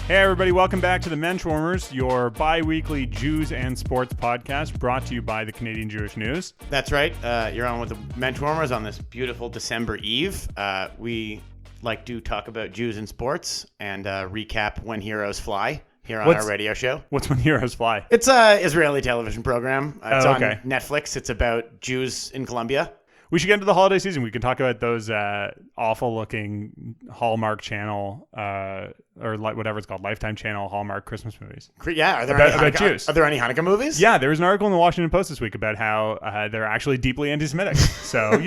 Hey everybody, welcome back to the Menschwarmers, your bi-weekly Jews and sports podcast brought to you by the Canadian Jewish News. That's right. You're on with the Menschwarmers on this beautiful December Eve. We like to talk about Jews and sports and recap When Heroes Fly here on our radio show. What's When Heroes Fly? It's an Israeli television program. It's on okay. Netflix. It's about Jews in Colombia. We should get into the holiday season. We can talk about those awful-looking Hallmark Channel, or whatever it's called, Lifetime Channel Hallmark Christmas movies. Yeah, about Jews. Are there any Hanukkah movies? Yeah, there was an article in the Washington Post this week about how they're actually deeply anti-Semitic. So,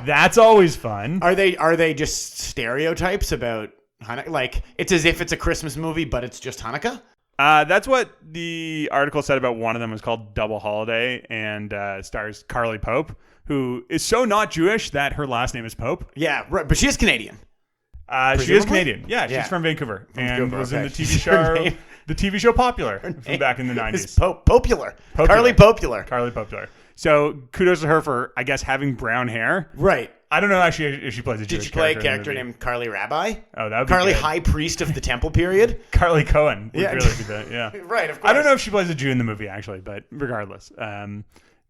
that's always fun. Are they just stereotypes about Hanukkah? Like, it's as if it's a Christmas movie, but it's just Hanukkah? That's what the article said about one of them. Was called Double Holiday and stars Carly Pope, who is so not Jewish that her last name is Pope. Yeah, right, but she is Canadian. She is Canadian. Yeah, she's from Vancouver and was in the TV show Popular from back in the 90s. Popular. Carly Popular. Carly Popular. So kudos to her for, I guess, having brown hair. Right. I don't know actually if she plays a Jewish character. Did she play a character named Carly Rabbi? Oh, that would be Carly good. High Priest of the Temple period? Carly Cohen would really be that, yeah. Right, of course. I don't know if she plays a Jew in the movie, actually, but regardless.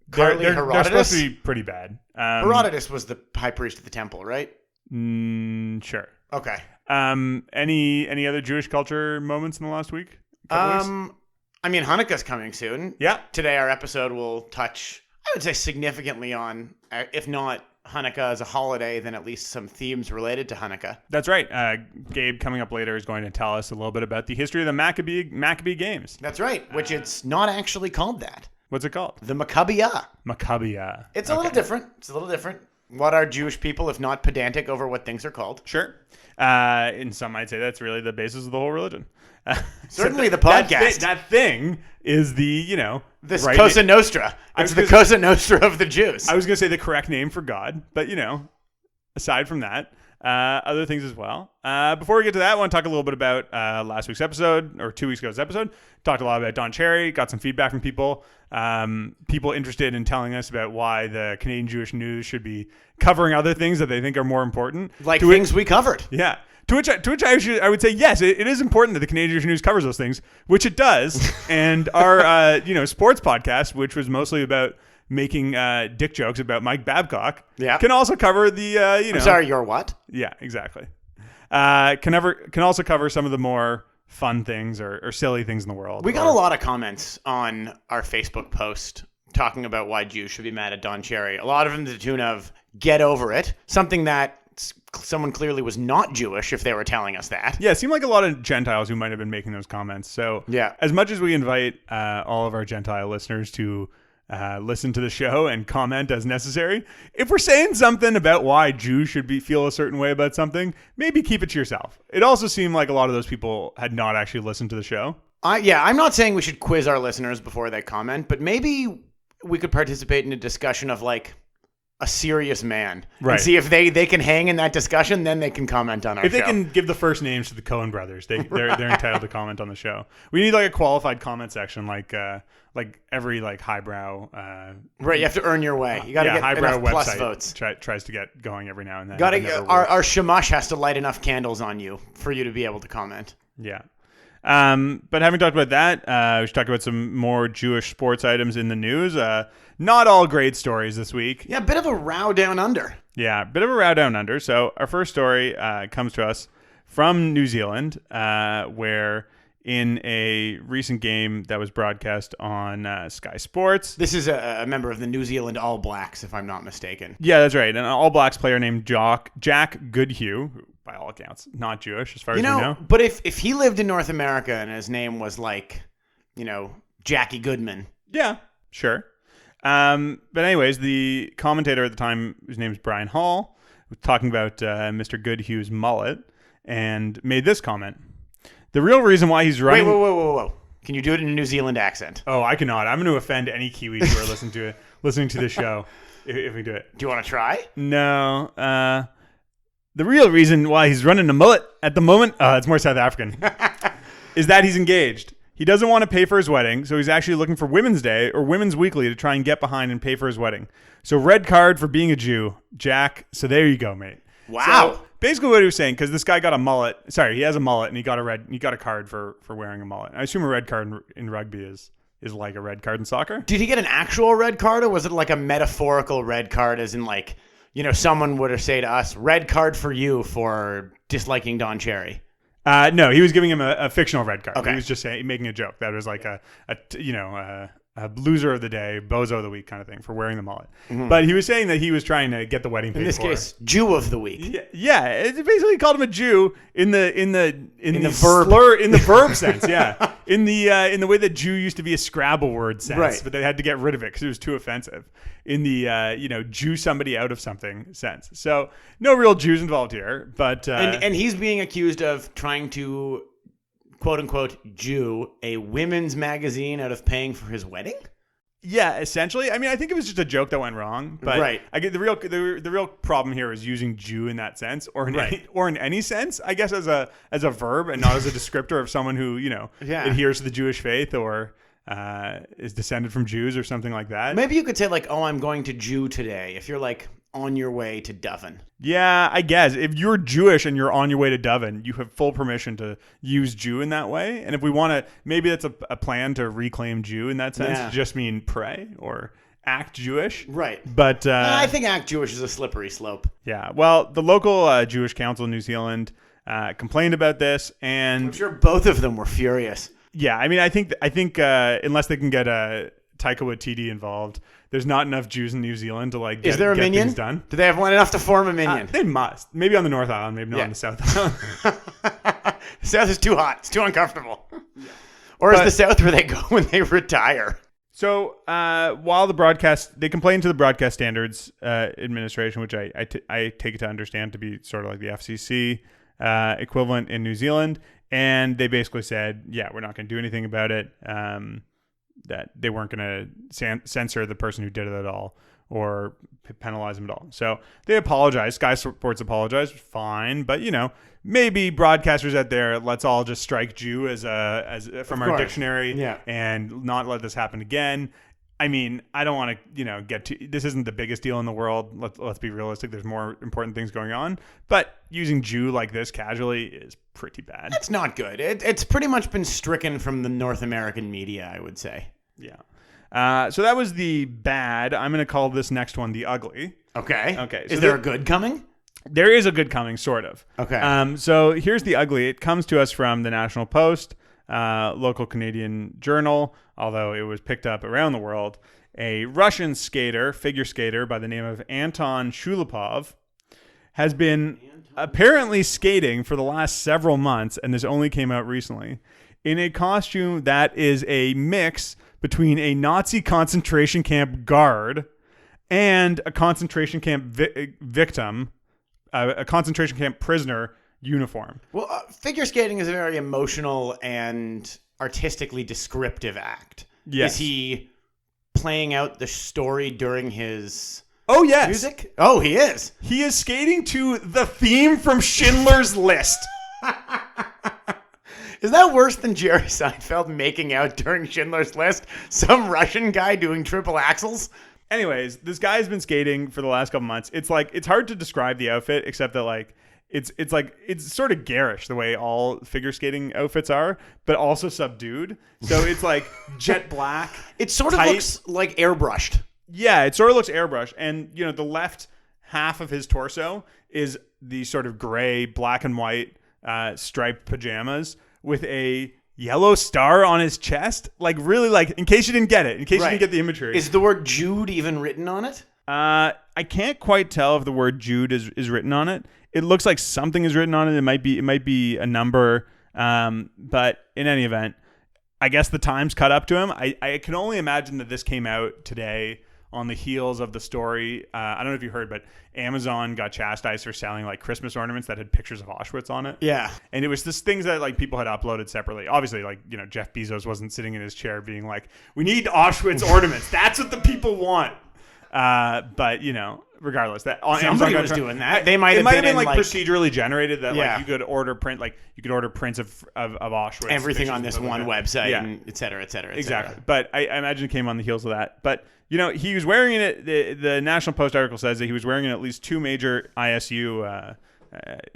Carly they're Herodotus? supposed to be pretty bad. Herodotus was the High Priest of the Temple, right? Sure. Okay. Any other Jewish culture moments in the last week? I mean, Hanukkah's coming soon. Yeah. Today our episode will touch, I would say, significantly on, if not Hanukkah as a holiday, then at least some themes related to Hanukkah. That's right. Gabe, coming up later, is going to tell us a little bit about the history of the Maccabiah Games. That's right, which it's not actually called that. What's it called? The Maccabiah. Maccabiah. It's a little different. What are Jewish people, if not pedantic, over what things are called? Sure. And some might say that's really the basis of the whole religion. Certainly the podcast. That thing is the, This right Cosa Nostra. It's the Cosa Nostra of the Jews. I was going to say the correct name for God, but, aside from that, other things as well. Before we get to that, I want to talk a little bit about last week's episode, or 2 weeks ago's episode. Talked a lot about Don Cherry, got some feedback from people. People interested in telling us about why the Canadian Jewish News should be covering other things that they think are more important. Like things we covered. Yeah. To which I would say, yes, it is important that the Canadian Jewish News covers those things, which it does. And our, sports podcast, which was mostly about making dick jokes about Mike Babcock, can also cover the, I'm sorry, your what? Yeah, exactly. Can also cover some of the more fun things or silly things in the world. We got a lot of comments on our Facebook post talking about why Jews should be mad at Don Cherry. A lot of them to the tune of, get over it. Something that someone clearly was not Jewish if they were telling us that. Yeah, it seemed like a lot of Gentiles who might have been making those comments. So as much as we invite all of our Gentile listeners to listen to the show and comment as necessary, if we're saying something about why Jews should feel a certain way about something, maybe keep it to yourself. It also seemed like a lot of those people had not actually listened to the show. I'm not saying we should quiz our listeners before they comment, but maybe we could participate in a discussion of like a serious man, right? And see if they can hang in that discussion, then they can comment on our show. If they can give the first names to the Coen brothers, they're entitled to comment on the show. We need like a qualified comment section, like every like highbrow. Right, you have to earn your way. You got to get highbrow enough plus website votes. Tries to get going every now and then. Our shamash has to light enough candles on you for you to be able to comment. Yeah. But having talked about that, we should talk about some more Jewish sports items in the news. Not all great stories this week. Yeah, a bit of a row down under. Yeah, a bit of a row down under. So our first story comes to us from New Zealand, where in a recent game that was broadcast on Sky Sports. This is a member of the New Zealand All Blacks, if I'm not mistaken. Yeah, that's right. An All Blacks player named Jack Goodhue, who, by all accounts, not Jewish as far as we know. But if he lived in North America and his name was like, Jackie Goodman. Yeah, sure. But anyways, the commentator at the time, whose name is Brian Hall, was talking about Mr. Goodhue's mullet and made this comment. The real reason why he's running... Whoa. Can you do it in a New Zealand accent? Oh, I cannot. I'm going to offend any Kiwis who are listening to the show if we do it. Do you want to try? No. The real reason why he's running a mullet at the moment, it's more South African, is that he's engaged. He doesn't want to pay for his wedding, so he's actually looking for Women's Day or Women's Weekly to try and get behind and pay for his wedding. So red card for being a Jew, Jack. So there you go, mate. Wow. So basically what he was saying, because this guy got a mullet. Sorry, he has a mullet, and he got a card for wearing a mullet. I assume a red card in rugby is like a red card in soccer. Did he get an actual red card, or was it like a metaphorical red card, as in like, someone would have say to us, red card for you for disliking Don Cherry? No, he was giving him a fictional red card. Okay. He was just making a joke. That was like a loser of the day, bozo of the week kind of thing for wearing the mullet. Mm-hmm. But he was saying that he was trying to get the wedding paid for. In this case, Jew of the week. Yeah, it basically called him a Jew in the verb sense. Yeah, in the way that Jew used to be a Scrabble word sense, right. But they had to get rid of it because it was too offensive. In the Jew somebody out of something sense. So no real Jews involved here, but and he's being accused of trying to, quote unquote, Jew a women's magazine out of paying for his wedding. Yeah, essentially. I mean, I think it was just a joke that went wrong. But right. I get the real problem here is using Jew in that sense, or in any sense, I guess, as a verb and not as a descriptor of someone who adheres to the Jewish faith or is descended from Jews or something like that. Maybe you could say like, "Oh, I'm going to Jew today." If you're like on your way to Dublin. Yeah, I guess if you're Jewish and you're on your way to Dublin, you have full permission to use Jew in that way. And if we want to, maybe that's a plan to reclaim Jew in that sense. Yeah. Just mean pray or act Jewish. Right. But I think act Jewish is a slippery slope. Yeah. Well, the local Jewish council in New Zealand complained about this, and I'm sure both of them were furious. Yeah, I mean, I think unless they can get Taika Waititi involved, there's not enough Jews in New Zealand to like Is there a get minion? things done. Do they have one enough to form a minion? They must. Maybe on the North Island, maybe not on the South Island. The South is too hot. It's too uncomfortable. Yeah. Or is the South where they go when they retire? So while they complained to the Broadcast Standards Administration, which I take it to understand to be sort of like the FCC equivalent in New Zealand. And they basically said, yeah, we're not going to do anything about it, that they weren't going to censor the person who did it at all or penalize him at all. So they apologized. Sky Sports apologized. Fine. But, maybe broadcasters out there, let's all just strike Jew as from our dictionary and not let this happen again. I mean, I don't want to, this isn't the biggest deal in the world. Let's be realistic. There's more important things going on. But using Jew like this casually is pretty bad. It's not good. It's pretty much been stricken from the North American media, I would say. Yeah. So that was the bad. I'm going to call this next one the ugly. Okay. So is there a good coming? There is a good coming, sort of. Okay. So here's the ugly. It comes to us from the National Post. Local Canadian journal, although it was picked up around the world. A Russian figure skater by the name of Anton Shulapov has been apparently skating for the last several months, and this only came out recently, in a costume that is a mix between a Nazi concentration camp guard and a concentration camp victim, a concentration camp prisoner uniform. Well, figure skating is a very emotional and artistically descriptive act. Yes. Is he playing out the story during his music? Oh, he is. He is skating to the theme from Schindler's List. Is that worse than Jerry Seinfeld making out during Schindler's List? Some Russian guy doing triple axels? Anyways, this guy has been skating for the last couple months. It's hard to describe the outfit except that it's sort of garish the way all figure skating outfits are, but also subdued. So it's like jet black. It sort of looks like airbrushed. Yeah, it sort of looks airbrushed. And, the left half of his torso is the sort of gray, black and white striped pajamas with a yellow star on his chest. Like, really, in case you didn't get it, in case you didn't get the imagery. Is the word Jude even written on it? I can't quite tell if the word Jude is written on it. It looks like something is written on it. It might be a number. But in any event, I guess the Times cut up to him. I can only imagine that this came out today on the heels of the story. I don't know if you heard, but Amazon got chastised for selling Christmas ornaments that had pictures of Auschwitz on it. Yeah. And it was just things that people had uploaded separately. Obviously, Jeff Bezos wasn't sitting in his chair being like, we need Auschwitz ornaments. That's what the people want. But regardless, that somebody was doing that. They might have been procedurally generated that you could order prints of Auschwitz, everything on this one website, and et cetera, et cetera. Exactly. But I imagine it came on the heels of that. But he was wearing it. The National Post article says that he was wearing it at least two major ISU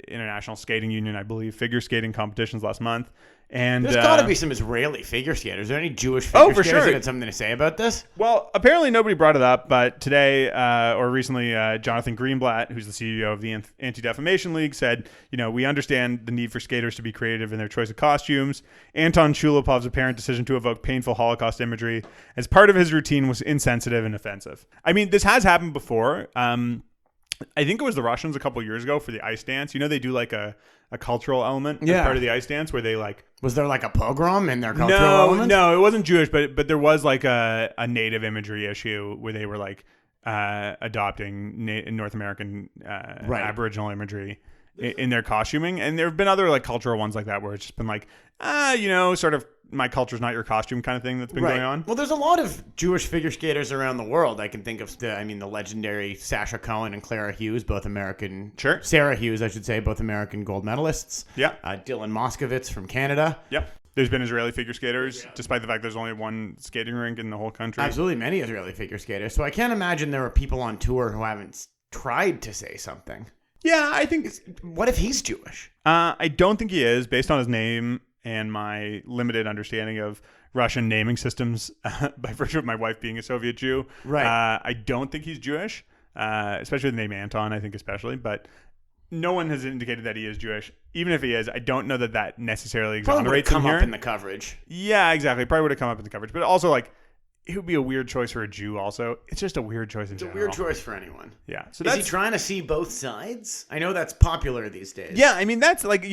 International Skating Union, I believe, figure skating competitions last month. And there's got to be some Israeli figure skaters. Are there any Jewish figure skaters that had something to say about this? Well, apparently nobody brought it up, but today or recently, Jonathan Greenblatt, who's the CEO of the Anti-Defamation League, said, we understand the need for skaters to be creative in their choice of costumes. Anton Chulipov's apparent decision to evoke painful Holocaust imagery as part of his routine was insensitive and offensive. I mean, this has happened before. I think it was the Russians a couple of years ago for the ice dance. They do like a cultural element as part of the ice dance where they like... Was there like a pogrom in their cultural element? No, it wasn't Jewish, but there was like a native imagery issue where they were like adopting North American Aboriginal imagery in their costuming. And there have been other like cultural ones like that where it's just been like, sort of my culture's not your costume kind of thing that's been going on. Well, there's a lot of Jewish figure skaters around the world. I can think of the legendary Sasha Cohen and Clara Hughes, both American. Sure. Sarah Hughes, I should say, both American gold medalists. Yeah. Dylan Moskowitz from Canada. Yep. There's been Israeli figure skaters, despite the fact there's only one skating rink in the whole country. Absolutely, many Israeli figure skaters. So I can't imagine there are people on tour who haven't tried to say something. Yeah, I think... What if he's Jewish? I don't think he is, based on his name and my limited understanding of Russian naming systems by virtue of my wife being a Soviet Jew. Right. I don't think he's Jewish, especially the name Anton, I think especially. But no one has indicated that he is Jewish. Even if he is, I don't know that necessarily exonerates him here. Probably would have come up in the coverage. Yeah, exactly. Probably would have come up in the coverage. But also, like, it would be a weird choice for a Jew also. It's just a weird choice in general. It's a weird choice for anyone. Yeah. So is he trying to see both sides? I know that's popular these days. Yeah, I mean, that's like,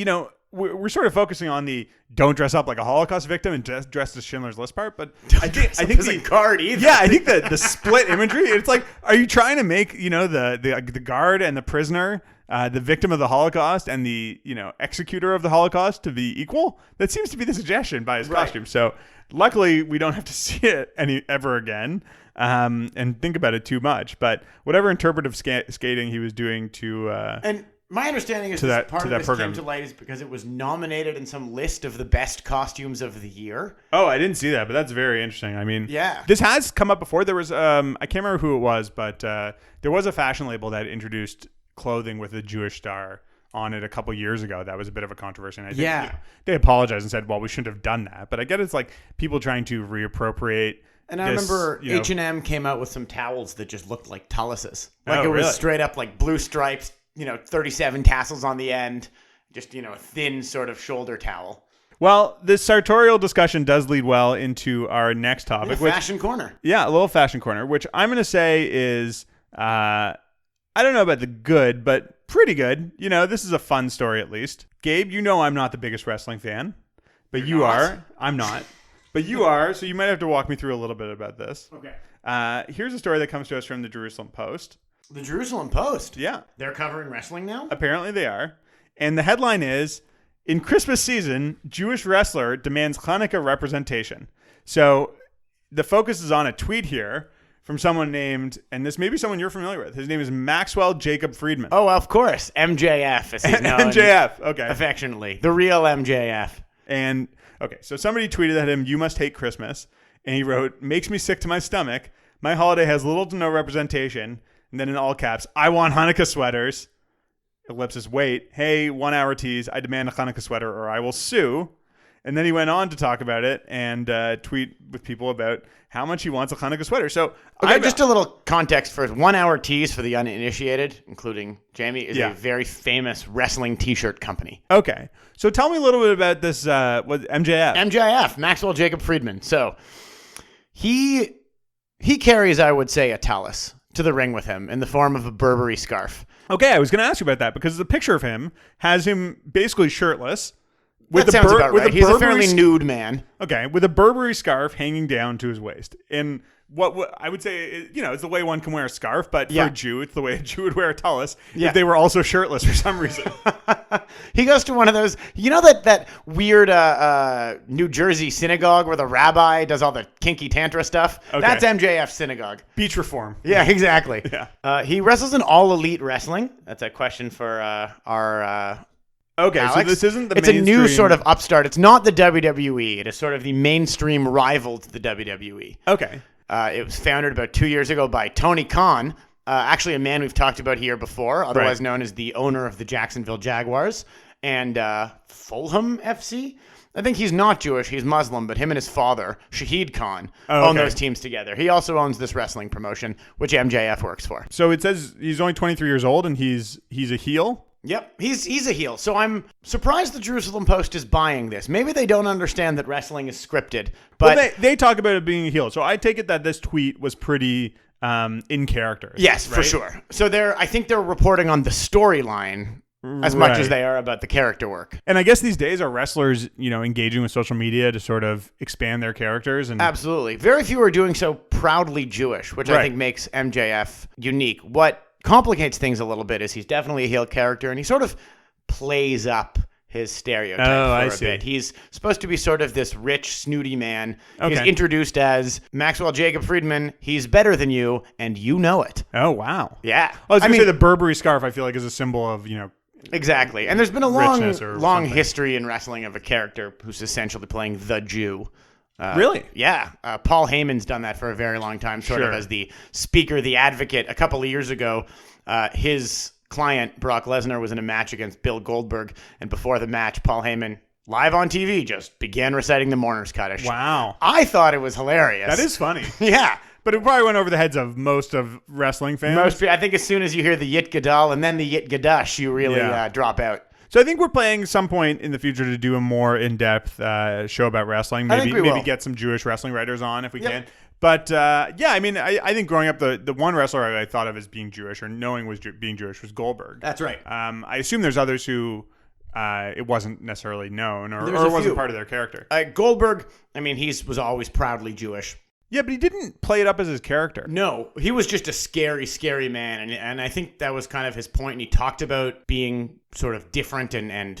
we're sort of focusing on the don't dress up like a Holocaust victim and dress as Schindler's List part, but I think the guard either. Yeah, I think the split imagery. It's like, are you trying to make the guard and the prisoner, the victim of the Holocaust and the executor of the Holocaust to be equal? That seems to be the suggestion by his costume. So luckily, we don't have to see it ever again and think about it too much. But whatever interpretive skating he was doing to my understanding is part of this came to light is because it was nominated in some list of the best costumes of the year. Oh, I didn't see that, but that's very interesting. I mean, yeah, this has come up before. There was, I can't remember who it was, but there was a fashion label that introduced clothing with a Jewish star on it a couple years ago. That was a bit of a controversy. And I think, they apologized and said, well, we shouldn't have done that. But I get it's like people trying to reappropriate. And I remember H&M came out with some towels that just looked like taluses. Like it was straight up like blue stripes, 37 tassels on the end, just, a thin sort of shoulder towel. Well, this sartorial discussion does lead well into our next topic. Fashion corner. Yeah, a little fashion corner, which I'm going to say is, I don't know about the good, but pretty good. This is a fun story at least. Gabe, I'm not the biggest wrestling fan, but you are. I'm not. But you are, so you might have to walk me through a little bit about this. Okay. Here's a story that comes to us from the Jerusalem Post. The Jerusalem Post? Yeah. They're covering wrestling now? Apparently they are. And the headline is, in Christmas season, Jewish wrestler demands Hanukkah representation. So the focus is on a tweet here from someone named, and this may be someone you're familiar with. His name is Maxwell Jacob Friedman. Oh, of course. MJF, as he's known. MJF, okay. Affectionately. The real MJF. And, okay, so somebody tweeted at him, "You must hate Christmas." And he wrote, "Makes me sick to my stomach. My holiday has little to no representation." And then in all caps, "I want Hanukkah sweaters." Ellipsis, wait. "Hey, 1 hour tease. I demand a Hanukkah sweater or I will sue." And then he went on to talk about it and tweet with people about how much he wants a Hanukkah sweater. So, just a little context first. 1 hour tease for the uninitiated, including Jamie, is a very famous wrestling T-shirt company. Okay. So tell me a little bit about this, MJF. MJF, Maxwell Jacob Friedman. So he carries, I would say, a talus to the ring with him in the form of a Burberry scarf. Okay, I was going to ask you about that because the picture of him has him basically shirtless. That sounds about right. He's a fairly nude man. Okay, with a Burberry scarf hanging down to his waist. And what I would say, it's the way one can wear a scarf, but for a Jew, it's the way a Jew would wear a tallis if they were also shirtless for some reason. He goes to one of those, that weird New Jersey synagogue where the rabbi does all the kinky tantra stuff? Okay. That's MJF's synagogue. Beach reform. Yeah, exactly. Yeah. He wrestles in All Elite Wrestling. That's a question for our... Okay, Alex. So this isn't the It's mainstream... a new sort of upstart. It's not the WWE. It is sort of the mainstream rival to the WWE. Okay. It was founded about 2 years ago by Tony Khan, Actually, a man we've talked about here before, otherwise known as the owner of the Jacksonville Jaguars and Fulham FC. I think he's not Jewish, he's Muslim, but him and his father, Shahid Khan, own those teams together. He also owns this wrestling promotion, which MJF works for. So it says he's only 23 years old and he's a heel? Yep, he's a heel. So I'm surprised the Jerusalem Post is buying this. Maybe they don't understand that wrestling is scripted. But well, they talk about it being a heel. So I take it that this tweet was pretty in character. Yes, right? For sure. So I think they're reporting on the storyline as much as they are about the character work. And I guess these days are wrestlers, engaging with social media to sort of expand their characters. And absolutely. Very few are doing so proudly Jewish, which I think makes MJF unique. What complicates things a little bit is he's definitely a heel character, and he sort of plays up his stereotype for a bit. He's supposed to be sort of this rich, snooty man. Okay. He's introduced as Maxwell Jacob Friedman. He's better than you, and you know it. Oh, wow. Yeah. I was going to say the Burberry scarf, I feel like, is a symbol of, Exactly. And there's been a long history in wrestling of a character who's essentially playing the Jew. Really? Yeah. Paul Heyman's done that for a very long time, sort of as the speaker, the advocate. A couple of years ago, his client, Brock Lesnar, was in a match against Bill Goldberg. And before the match, Paul Heyman, live on TV, just began reciting the Mourner's Kaddish. Wow. I thought it was hilarious. That is funny. Yeah. But it probably went over the heads of most of wrestling fans. I think as soon as you hear the Yit Gadal and then the Yit Gadash, you really drop out. So I think we're planning some point in the future to do a more in-depth show about wrestling. Maybe get some Jewish wrestling writers on if we can. But I think growing up, the one wrestler I thought of as being Jewish or knowing was being Jewish was Goldberg. That's right. I assume there's others who it wasn't necessarily known or wasn't part of their character. Goldberg, he was always proudly Jewish. Yeah, but he didn't play it up as his character. No, he was just a scary, scary man. And I think that was kind of his point. And he talked about being sort of different and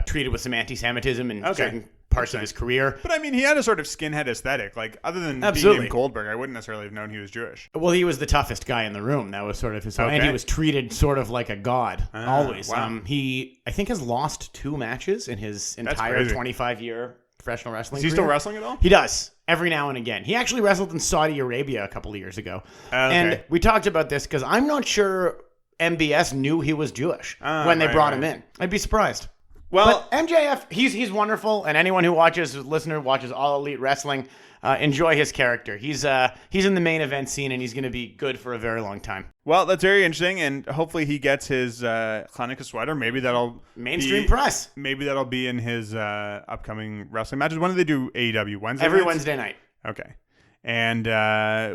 treated with some anti-Semitism in certain parts of his career. But he had a sort of skinhead aesthetic. Like, other than being named Goldberg, I wouldn't necessarily have known he was Jewish. Well, he was the toughest guy in the room. That was sort of his and he was treated sort of like a god, always. Wow. He, I think, has lost 2 matches in his entire 25-year professional wrestling career. Is he still wrestling at all? He does. Every now and again. He actually wrestled in Saudi Arabia a couple of years ago. And we talked about this because I'm not sure MBS knew he was Jewish when they brought him in. I'd be surprised. Well, but MJF, he's wonderful, and anyone who watches All Elite Wrestling, enjoy his character. He's in the main event scene, and he's going to be good for a very long time. Well, that's very interesting, and hopefully he gets his Hanukkah sweater. Maybe that'll mainstream press. Maybe that'll be in his upcoming wrestling matches. When do they do AEW? Wednesday? Every Wednesday night. Okay. And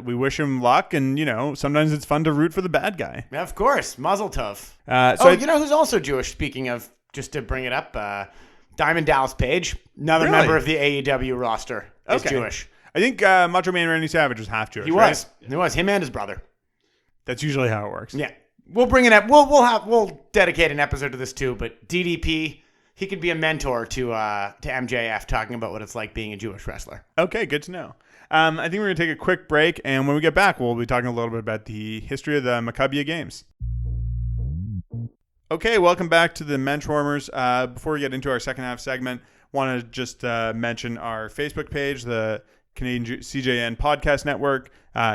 we wish him luck, and, sometimes it's fun to root for the bad guy. Of course. Mazel tov. Who's also Jewish, speaking of, just to bring it up, Diamond Dallas Page, another member of the AEW roster, is Jewish. I think Macho Man Randy Savage was half Jewish. He was. He was. Him and his brother. That's usually how it works. Yeah. We'll bring it up. We'll dedicate an episode to this too, but DDP, he could be a mentor to MJF, talking about what it's like being a Jewish wrestler. Okay, good to know. I think we're going to take a quick break, and when we get back, we'll be talking a little bit about the history of the Maccabiah Games. Okay, welcome back to the Menschwarmers. Before we get into our second half segment, want to just mention our Facebook page, the Canadian CJN Podcast Network.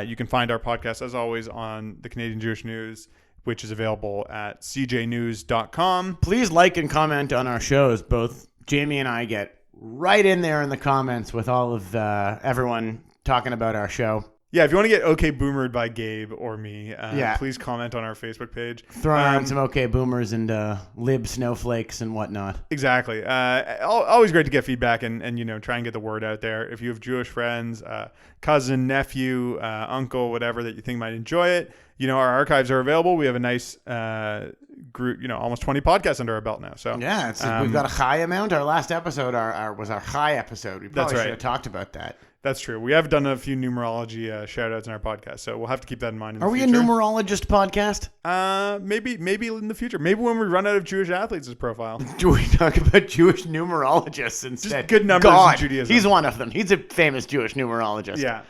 You can find our podcast, as always, on the Canadian Jewish News, which is available at cjnews.com. Please like and comment on our shows. Both Jamie and I get right in there in the comments with all of everyone talking about our show. Yeah, if you want to get OK Boomered by Gabe or me, please comment on our Facebook page. Throw around some OK Boomers and lib snowflakes and whatnot. Exactly. Always great to get feedback and try and get the word out there. If you have Jewish friends, cousin, nephew, uncle, whatever that you think might enjoy it, our archives are available. We have a nice group, almost 20 podcasts under our belt now. So yeah, we've got a high amount. Our last episode was our high episode. We probably should have talked about that. That's true. We have done a few numerology shout-outs in our podcast, so we'll have to keep that in mind in the future. Are we a numerologist podcast? Maybe in the future. Maybe when we run out of Jewish athletes' profile. Do we talk about Jewish numerologists instead? Just good numbers in Judaism. He's one of them. He's a famous Jewish numerologist. Yeah.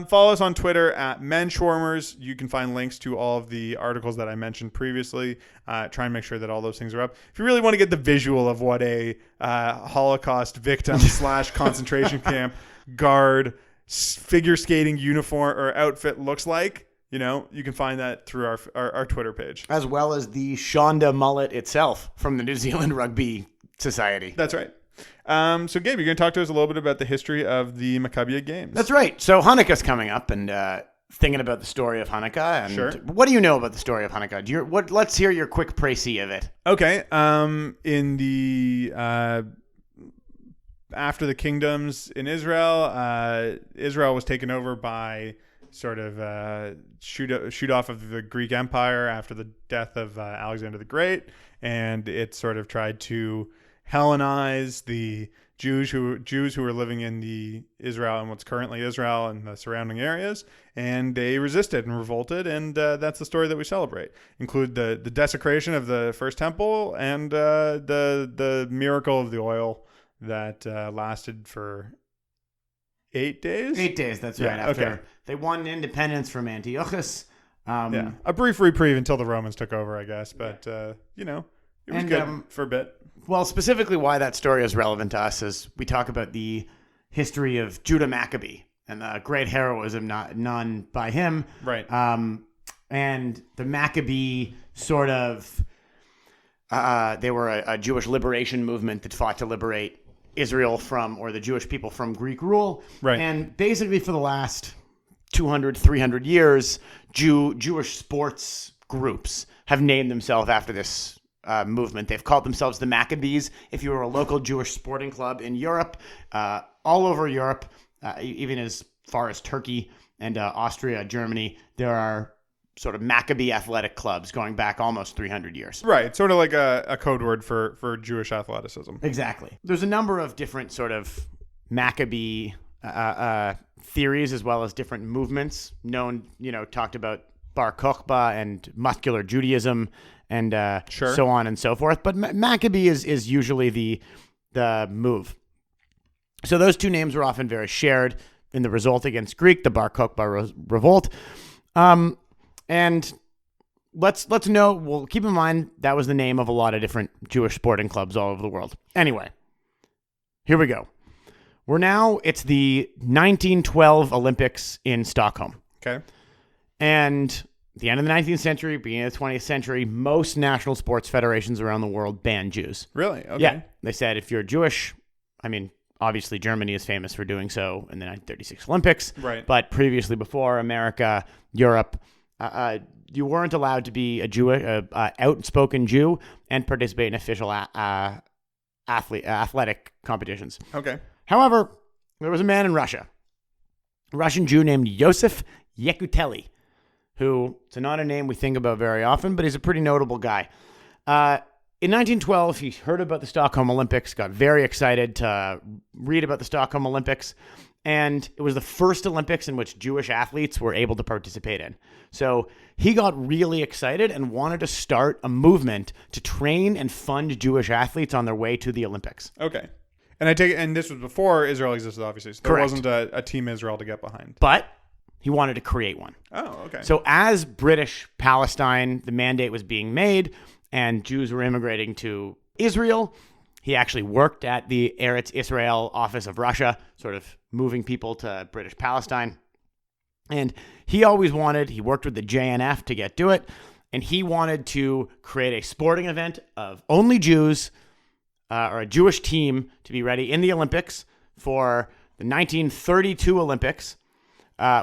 Follow us on Twitter at Menschwarmers. You can find links to all of the articles that I mentioned previously. Try and make sure that all those things are up. If you really want to get the visual of what a Holocaust victim / concentration camp guard figure skating uniform or outfit looks like, you can find that through our Twitter page. As well as the Shonda mullet itself from the New Zealand Rugby Society. That's right. So, Gabe, you're going to talk to us a little bit about the history of the Maccabiah Games. That's right. So Hanukkah's coming up, and thinking about the story of Hanukkah. And Sure. What do you know about the story of Hanukkah? Let's hear your quick précis of it. Okay. In the after the kingdoms in Israel, Israel was taken over by sort of shoot off of the Greek Empire after the death of Alexander the Great, and it sort of tried to Hellenize the Jews who were living in the Israel and what's currently Israel and the surrounding areas, and they resisted and revolted, and that's the story that we celebrate. Include the desecration of the first temple and the miracle of the oil that lasted for 8 days. 8 days, that's right. Yeah, After okay. they won independence from Antiochus. Yeah, a brief reprieve until the Romans took over, I guess, but it was good for a bit. Well, specifically why that story is relevant to us is we talk about the history of Judah Maccabee and the great heroism none by him. Right. And the Maccabee sort of, they were a Jewish liberation movement that fought to liberate Israel or the Jewish people from Greek rule. Right. And basically for the last 200, 300 years, Jewish sports groups have named themselves after this movement. They've called themselves the Maccabees. If you were a local Jewish sporting club in Europe, all over Europe, even as far as Turkey and Austria, Germany, there are sort of Maccabee athletic clubs going back almost 300 years. Right. Sort of like a code word for Jewish athleticism. Exactly. There's a number of different sort of Maccabee theories as well as different movements known, talked about Bar Kokhba and muscular Judaism and Sure. so on and so forth. But Maccabee is usually the move. So those two names were often very shared in the revolt against Greek, the Bar Kokhba revolt. And let's know, well, keep in mind that was the name of a lot of different Jewish sporting clubs all over the world. Anyway, here we go. It's the 1912 Olympics in Stockholm. Okay. And at the end of the 19th century, beginning of the 20th century, most national sports federations around the world banned Jews. Really? Okay. Yeah. They said if you're Jewish, obviously Germany is famous for doing so in the 1936 Olympics. Right. But previously before, America, Europe, you weren't allowed to be a Jewish, outspoken Jew and participate in official athletic competitions. Okay. However, there was a man in Russia, a Russian Jew named Yosef Yekuteli, who, it's not a name we think about very often, but he's a pretty notable guy. In 1912, he heard about the Stockholm Olympics, got very excited to read about the Stockholm Olympics, and it was the first Olympics in which Jewish athletes were able to participate in. So he got really excited and wanted to start a movement to train and fund Jewish athletes on their way to the Olympics. Okay. And I take it, and this was before Israel existed, obviously. So there Correct. wasn't a team Israel to get behind. But he wanted to create one. Oh, okay. So as British Palestine, the mandate was being made, and Jews were immigrating to Israel, he actually worked at the Eretz Israel office of Russia, sort of moving people to British Palestine. And he worked with the JNF to get to it, and he wanted to create a sporting event of only Jews, or a Jewish team to be ready in the Olympics for the 1932 Olympics,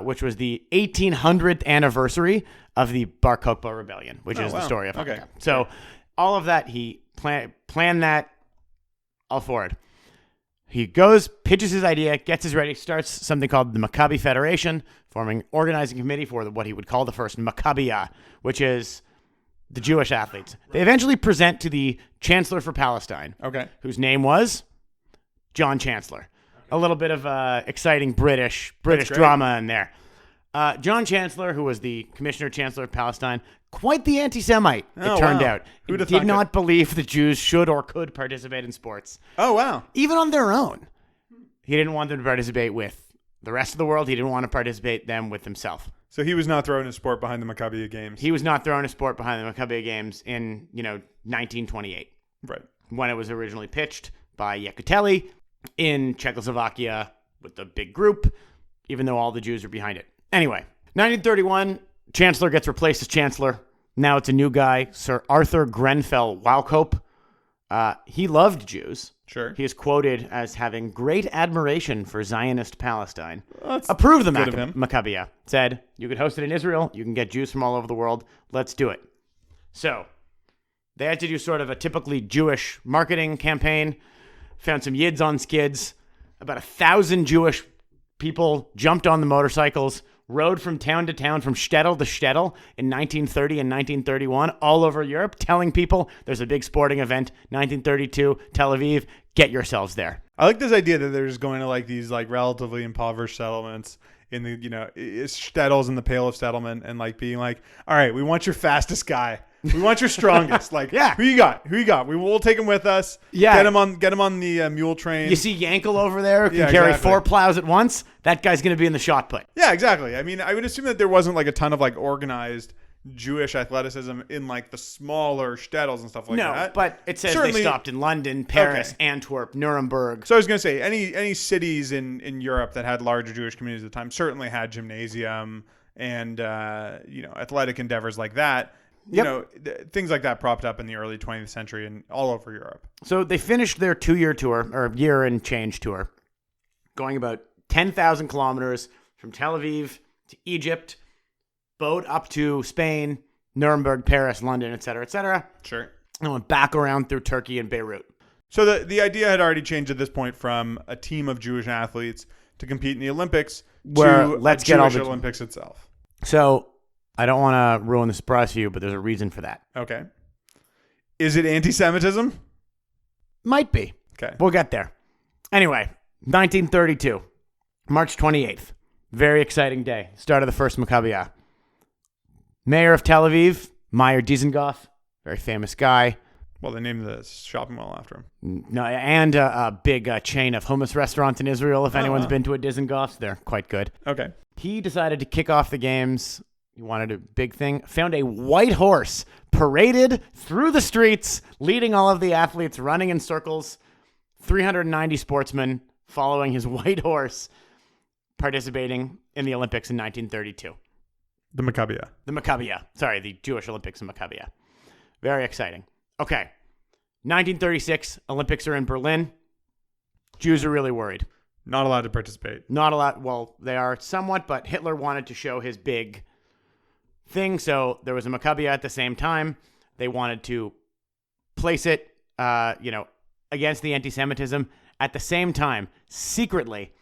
which was the 1800th anniversary of the Bar Kokhba Rebellion, which is the story of Hanukkah. Okay. So all of that, he planned that all forward. He goes, pitches his idea, gets his ready, starts something called the Maccabi Federation, forming organizing committee for what he would call the first Maccabiah, which is the Jewish athletes. They eventually present to the Chancellor for Palestine, Okay. whose name was John Chancellor. A little bit of exciting British drama in there. John Chancellor, who was the Commissioner Chancellor of Palestine, quite the anti-Semite, it turned out. He did not believe the Jews should or could participate in sports. Oh, wow. Even on their own. He didn't want them to participate with the rest of the world. He didn't want to participate them with himself. So he was not throwing a sport behind the Maccabiah Games. He was not throwing a sport behind the Maccabiah Games in, 1928. Right. When it was originally pitched by Yekuteli in Czechoslovakia with the big group, even though all the Jews were behind it. Anyway, 1931, Chancellor gets replaced as Chancellor. Now it's a new guy, Sir Arthur Grenfell Wauchope. He loved Jews. Sure. He is quoted as having great admiration for Zionist Palestine. Approved the Maccabiah. Said, you could host it in Israel. You can get Jews from all over the world. Let's do it. So they had to do sort of a typically Jewish marketing campaign. Found some yids on skids. About 1,000 Jewish people jumped on the motorcycles, rode from town to town, from shtetl to shtetl in 1930 and 1931, all over Europe, telling people there's a big sporting event, 1932, Tel Aviv, get yourselves there. I like this idea that they're just going to like these like relatively impoverished settlements in the, shtetls in the Pale of Settlement and like being like, all right, we want your fastest guy. We want your strongest. Like, yeah. Who you got? We'll take him with us. Yeah. Get him on the mule train. You see Yankel over there who can carry 4 plows at once? That guy's going to be in the shot put. Yeah, exactly. I mean, I would assume that there wasn't like a ton of like organized Jewish athleticism in like the smaller shtetls and stuff like that. No, but it says they stopped in London, Paris, Antwerp, Nuremberg. So I was going to say any cities in Europe that had larger Jewish communities at the time certainly had gymnasium and athletic endeavors like that. Things like that propped up in the early 20th century and all over Europe. So they finished their 2-year tour, or year and change tour, going about 10,000 kilometers from Tel Aviv to Egypt, boat up to Spain, Nuremberg, Paris, London, et cetera, Sure. and went back around through Turkey and Beirut. So the idea had already changed at this point from a team of Jewish athletes to compete in the Olympics to let's get all the the Olympics itself. So I don't want to ruin the surprise for you, but there's a reason for that. Okay. Is it anti-Semitism? Might be. Okay. We'll get there. Anyway, 1932, March 28th. Very exciting day. Start of the first Maccabiah. Mayor of Tel Aviv, Meyer Dizengoff, very famous guy. Well, they named the shopping mall after him. No, and a big chain of hummus restaurants in Israel. If anyone's been to a Dizengoff's, they're quite good. Okay. He decided to kick off the games. He wanted a big thing. Found a white horse paraded through the streets, leading all of the athletes, running in circles. 390 sportsmen following his white horse, participating in the Olympics in 1932. The Maccabiah. The Maccabiah. Sorry, the Jewish Olympics in Maccabiah. Very exciting. Okay. 1936, Olympics are in Berlin. Jews are really worried. Not allowed to participate. Not a lot. Well, they are somewhat, but Hitler wanted to show his big thing. So there was a Maccabiah at the same time. They wanted to place it, against the anti-Semitism. At the same time, secretly,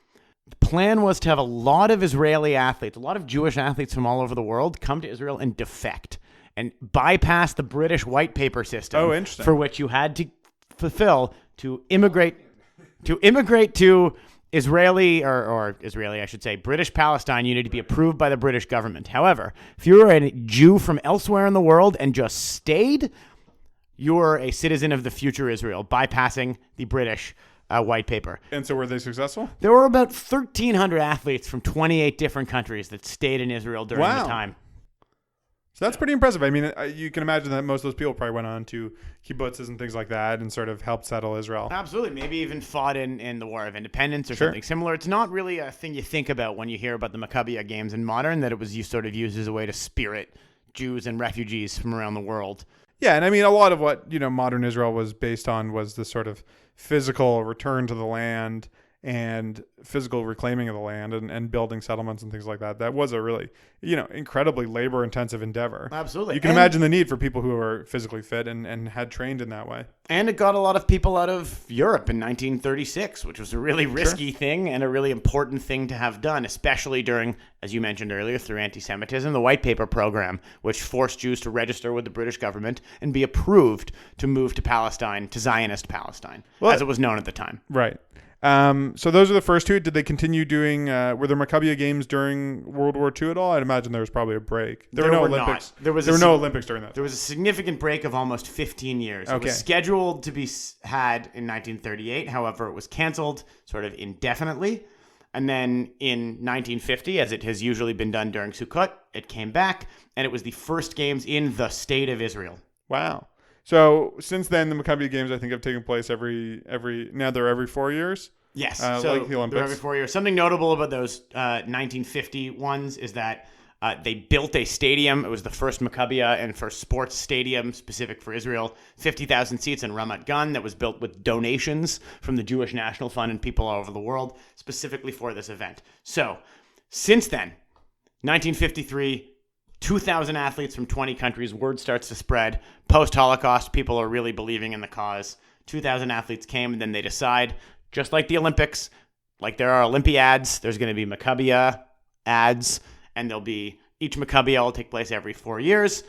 the plan was to have a lot of Israeli athletes, a lot of Jewish athletes from all over the world come to Israel and defect and bypass the British white paper system. Oh, interesting. For which you had to fulfill to immigrate to Israeli, or Israeli, I should say, British Palestine. You need to be approved by the British government. However, if you were a Jew from elsewhere in the world and just stayed, you were a citizen of the future Israel, bypassing the British white paper. And so were they successful? There were about 1,300 athletes from 28 different countries that stayed in Israel during the time. So that's pretty impressive. I mean, you can imagine that most of those people probably went on to kibbutzes and things like that and sort of helped settle Israel. Absolutely. Maybe even fought in the War of Independence or something similar. It's not really a thing you think about when you hear about the Maccabiah Games in modern, that it was used as a way to spirit Jews and refugees from around the world. Yeah, and I mean, a lot of what modern Israel was based on was this sort of physical return to the land and physical reclaiming of the land and building settlements and things like that. That was a really, incredibly labor-intensive endeavor. Absolutely. You can imagine the need for people who are physically fit and had trained in that way. And it got a lot of people out of Europe in 1936, which was a really risky thing and a really important thing to have done, especially during, as you mentioned earlier, through anti-Semitism, the White Paper program, which forced Jews to register with the British government and be approved to move to Palestine, to Zionist Palestine, as it was known at the time. Right. So those are the first two. Did they continue doing, were there Maccabiah Games during World War II at all? I'd imagine there was probably a break. There were no Olympics. There were no Olympics during that. There was a significant break of almost 15 years. It was scheduled to be had in 1938. However, it was canceled sort of indefinitely. And then in 1950, as it has usually been done during Sukkot, it came back, and it was the first games in the state of Israel. Wow. So since then, the Maccabiah Games, I think, have taken place now they're every 4 years. Yes, so like the Olympics. They're every 4 years. Something notable about those 1950 ones is that They built a stadium. It was the first Maccabiah and first sports stadium specific for Israel. 50,000 seats in Ramat Gan that was built with donations from the Jewish National Fund and people all over the world specifically for this event. So since then, 1953, 2,000 athletes from 20 countries. Word starts to spread. Post-Holocaust, people are really believing in the cause. 2,000 athletes came, and then they decide, just like the Olympics, like there are Olympiads, there's going to be Maccabiah ads, and each Maccabiah will take place every 4 years.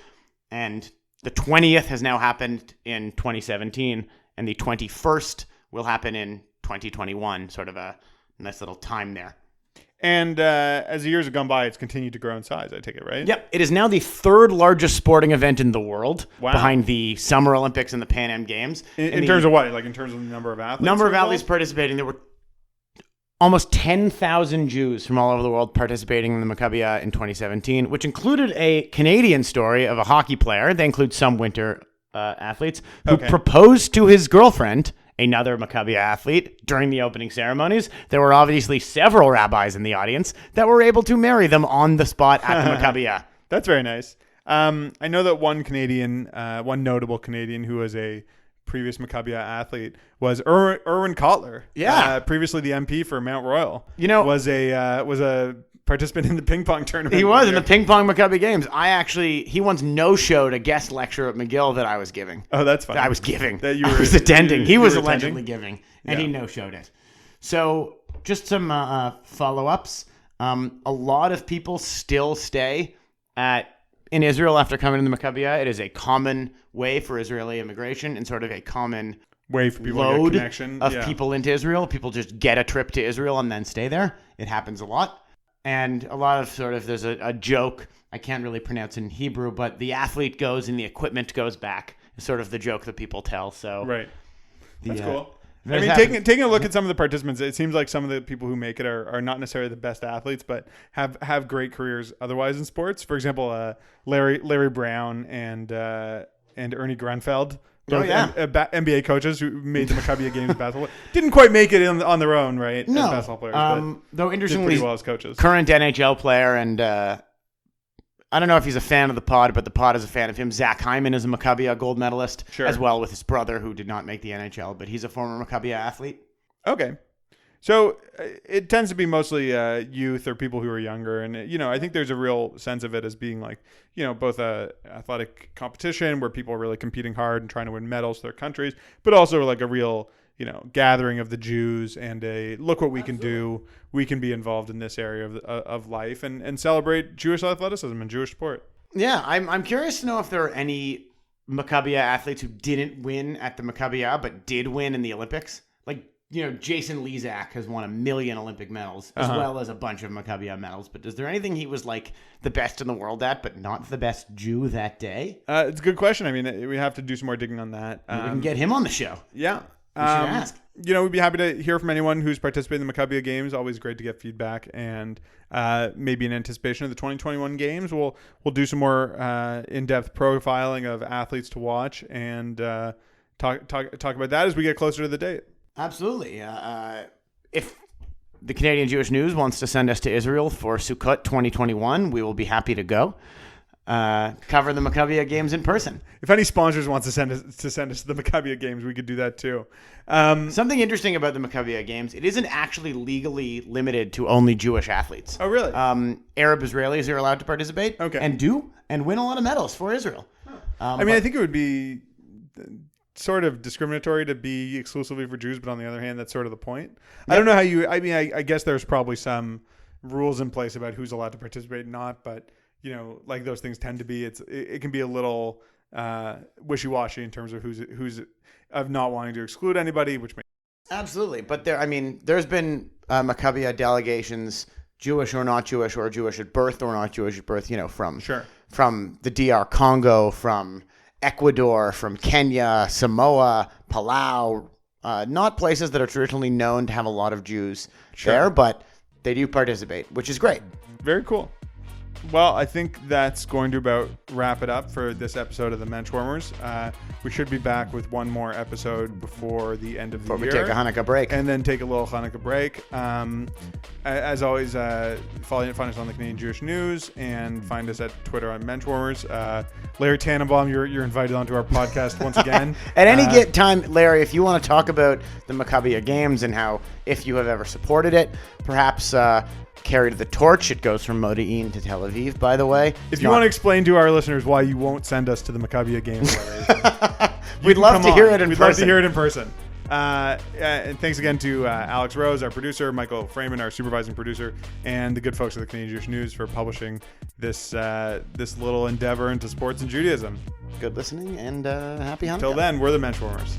And the 20th has now happened in 2017, and the 21st will happen in 2021. Sort of a nice little time there. And as the years have gone by, it's continued to grow in size, I take it, right? Yep. It is now the third largest sporting event in the world, Wow. behind the Summer Olympics and the Pan Am Games. In terms of what? Like in terms of the number of athletes? Number of involved? athletes participating. There were almost 10,000 Jews from all over the world participating in the Maccabiah in 2017, which included a Canadian story of a hockey player. They include some winter athletes who proposed to his girlfriend, another Maccabiah athlete, during the opening ceremonies. There were obviously several rabbis in the audience that were able to marry them on the spot at the Maccabiah. That's very nice. I know that one notable Canadian who was a previous Maccabiah athlete was Erwin Kotler. Yeah. Previously the MP for Mount Royal. Was a participant in the ping pong tournament. He was in the ping pong Maccabiah Games. He once no-showed a guest lecture at McGill that I was giving. Oh, that's funny. I was giving. I was attending. He was allegedly giving, and he no-showed it. So just some follow-ups. A lot of people still stay in Israel after coming to the Maccabiah. It is a common way for Israeli immigration and sort of a common way for people load to get connection of people into Israel. People just get a trip to Israel and then stay there. It happens a lot. And a lot of there's a joke, I can't really pronounce it in Hebrew, but the athlete goes and the equipment goes back. It's sort of the joke that people tell. So right. That's cool. I There's mean, taking a look at some of the participants, it seems like some of the people who make it are not necessarily the best athletes, but have great careers otherwise in sports. For example, Larry Brown and Ernie Grunfeld, both NBA coaches who made the Maccabiah Games basketball. Didn't quite make it on their own, right? No. As basketball players, but though interestingly, did pretty well as coaches. Current NHL player, and I don't know if he's a fan of the pod, but the pod is a fan of him. Zach Hyman is a Maccabiah gold medalist, as well with his brother, who did not make the NHL, but he's a former Maccabiah athlete. Okay. So it tends to be mostly youth or people who are younger. And, I think there's a real sense of it as being like, both a athletic competition where people are really competing hard and trying to win medals for their countries, but also like a real, gathering of the Jews and a look what we can do. We can be involved in this area of life and celebrate Jewish athleticism and Jewish sport. Yeah, I'm curious to know if there are any Maccabiah athletes who didn't win at the Maccabiah but did win in the Olympics. Like, Jason Lezak has won 1 million Olympic medals as well as a bunch of Maccabiah medals. But is there anything he was like the best in the world at, but not the best Jew that day? It's a good question. I mean, we have to do some more digging on that. We can get him on the show. Yeah. We should ask. We'd be happy to hear from anyone who's participated in the Maccabiah Games. Always great to get feedback, and maybe in anticipation of the 2021 Games, we'll do some more in-depth profiling of athletes to watch and talk about that as we get closer to the date. Absolutely. If the Canadian Jewish News wants to send us to Israel for Sukkot 2021, we will be happy to go. Cover the Maccabiah Games in person. If any sponsors wants to send us to the Maccabiah Games, we could do that too. Something interesting about the Maccabiah Games, it isn't actually legally limited to only Jewish athletes. Oh, really? Arab Israelis are allowed to participate and win a lot of medals for Israel. I think it would be sort of discriminatory to be exclusively for Jews, but on the other hand, that's sort of the point. Yep. I don't know how I guess there's probably some rules in place about who's allowed to participate and not, but like those things tend to be, it can be a little wishy-washy in terms of who's of not wanting to exclude anybody, which makes absolutely. But there's been Maccabiah delegations, Jewish or not Jewish, or Jewish at birth or not Jewish at birth, from the DR Congo, from Ecuador, from Kenya, Samoa, Palau, not places that are traditionally known to have a lot of Jews there, but they do participate, which is great. Very cool. Well, I think that's going to about wrap it up for this episode of the Menschwarmers. We should be back with one more episode before the end of the year. Before we take a Hanukkah break. And then take a little Hanukkah break. As always, find us on the Canadian Jewish News and find us at Twitter on Menschwarmers. Larry Tannenbaum, you're invited onto our podcast once again. At any time, Larry, if you want to talk about the Maccabiah Games and how, if you have ever supported it, perhaps carried the torch. It goes from Modi'in to Tel Aviv, by the way. If you want to explain to our listeners why you won't send us to the Maccabiah Games, Larry, we'd love to hear it in person. We'd love to hear it in person. And thanks again to Alex Rose, our producer, Michael Freeman, our supervising producer, and the good folks at the Canadian Jewish News for publishing this little endeavor into sports and Judaism. Good listening, and happy Hanukkah. Till then, we're the Menschwarmers.